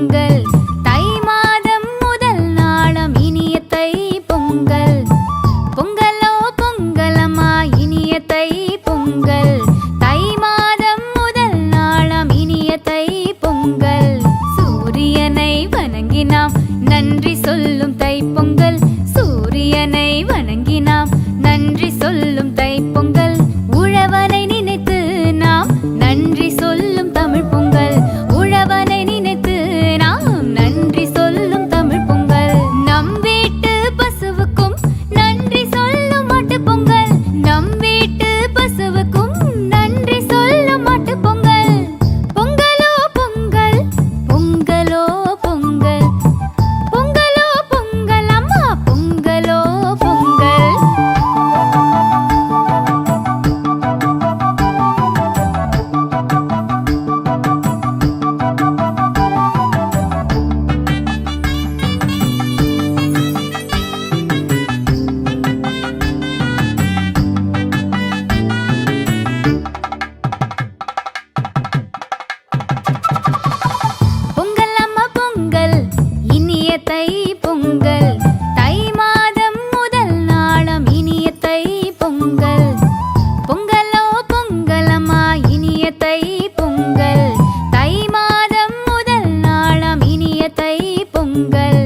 பொங்கல் தை மாதம் முதல் நாளாம் இனிய தை பொங்கல் பொங்கலோ பொங்கலம்மா இனிய தை பொங்கல் தை மாதம் முதல் நாளாம் இனிய தை பொங்கல் சூரியனை வணங்கினாம் நன்றி சொல்லும் தை பொங்கல் சூரியனை வணங்கினாம் நன்றி சொல்லும் தை பொங்கல் உழவனை நினைத்து நாம் நன்றி சொல்லும் தமிழ் பொங்கல் உழவனை நினைத்து நாம் நன்றி சொல்லும் தமிழ் பொங்கல் நம் வீட்டு பசுவுக்கும் நன்றி சொல்லும் மாட்டு பொங்கல் நம் வீட்டு பசுவுக்கும் நன்றி சொல்லும் மாட்டு பொங்கல் பொங்கலோ பொங்கல் பொங்கலோ பொங்கல் பொங்கலோ பொங்கல் அம்மா பொங்கலோ பொங்கல் பொங்கல் அம்மா பொங்கல் இனிய தை பொங்கல் தை மாதம் முதல் நாளாம் இனிய தை பொங்கல் பொங்கலோ பொங்கல் அம்மா இனிய தை பொங்கல் தை மாதம் முதல் நாளாம் இனிய தை பொங்கல்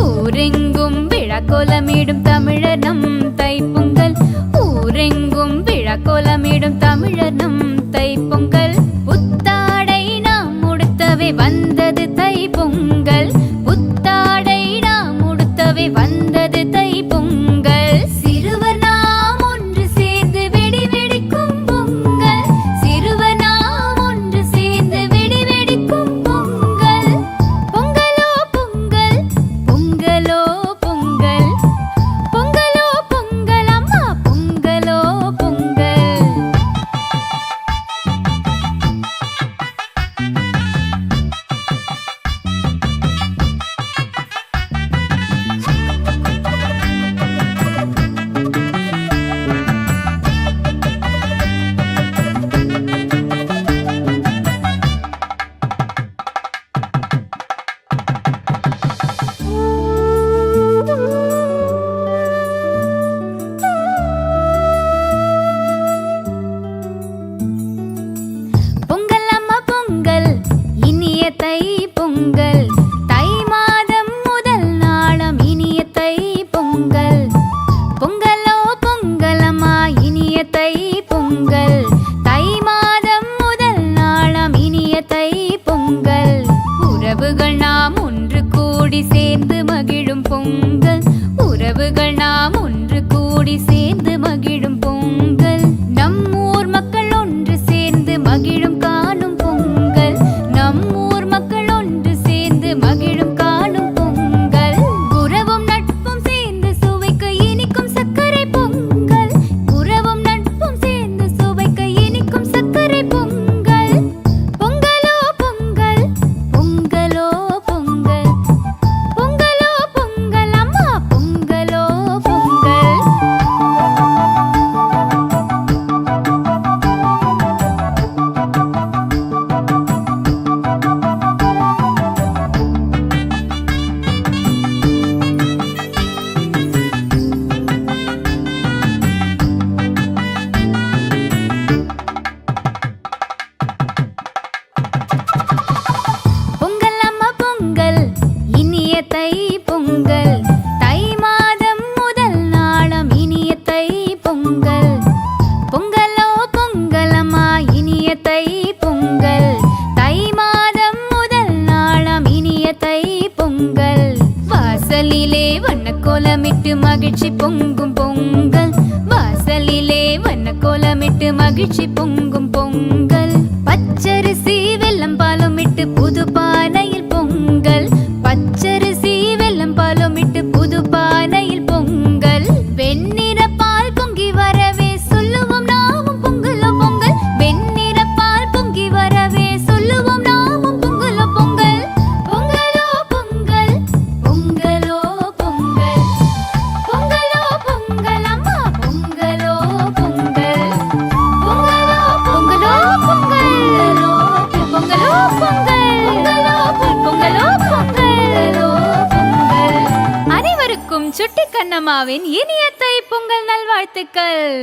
ஊரெங்கும் விழா கோலமிடும் தமிழர் நம் தை பொங்கல் ஊரெங்கும் விழா கோலமிடும் தமிழர் நம் தை பொங்கல் புத்தாடை நாம் உடுத்தவே வந்தது தை பொங்கல் புத்தாடை நாம் உடுத்தவே வந்தது தை பொங்கல் சிறுவர் நாம் ஒன்று சேர்ந்து வெடி வெடிக்கும் பொங்கல் சிறுவர் நாம் ஒன்று சேர்ந்து வெடி வெடிக்கும் பொங்கல் பொங்கலோ பொங்கல் பொங்கலோ பொங்கல் பொங்கலோ பொங்கல் அம்மா பொங்கலோ பொங்கல் பொங்கல் அம்மா பொங்கல் இனிய தை பொங்கல் தை மாதம் முதல் நாளாம் இனிய தை பொங்கல் பொங்கலோ பொங்கல் அம்மா இனிய தை பொங்கல் தை மாதம் முதல் நாளாம் இனிய தை பொங்கல் உறவுகள் நாம் ஒன்று கூடி சேர்ந்து மகிழும் பொங்கல் உறவுகள் நாம் ஒன்று கூடி சேர்ந்து மகிழும் பொங்கல் நம் ஊர் மக்கள் ஒன்று சேர்ந்து மகிழும் காணும் பொங்கல் நம் ஊர் மக்கள் ஒன்று சேர்ந்து மகிழும் காணும் பொங்கல் உறவும் நட்பும் சேர்ந்து சுவைக்க இனிக்கும் சர்க்கரை பொங்கல் உறவும் நட்பும் சேர்ந்து சுவைக்க இனிக்கும் சர்க்கரை பொங்கல் பொங்கலோ பொங்கல் பொங்கலோ பொங்கல் பொங்கலோ பொங்கல் அம்மா பொங்கலோ பொங்கல் பொங்கல் அம்மா பொங்கல் இனிய தை பொங்கல் தை மாதம் முதல் நாளாம் இனிய தை பொங்கல் பொங்கலோ பொங்கல் அம்மா இனிய தை பொங்கல் தை மாதம் முதல் நாளாம் இனிய தை பொங்கல் வாசலிலே வண்ணக்கோலமிட்டு மகிழ்ச்சி பொங்கும் பொங்கல் வாசலிலே வண்ணக்கோலமிட்டு மகிழ்ச்சி பொங்கும் பொங்கல் பச்சரிசி வெல்லம் பாலும் இட்டு புது பானையில் பொங்கல் பச்சரிசி வெல்லம் பாலும் இட்டு புது பானையில் பொங்கல் வெண்ணிற பால் பொங்கி வரவே சொல்லுவோம் நாமும் பொங்கலோ பொங்கல் வெண்ணிற பால் பொங்கி வரவே சொல்லுவோம் நாமும் பொங்கலோ பொங்கல் பொங்கலோ பொங்கல் பொங்கலோ பொங்கல் பொங்கலோ பொங்கல் அம்மா பொங்கலோ பொங்கல் பொங்கலோ பொங்கலோ பொங்கலோ சுட்டி கண்ணம்மாவின் இனிய தை பொங்கல் நல்வாழ்த்துக்கள்.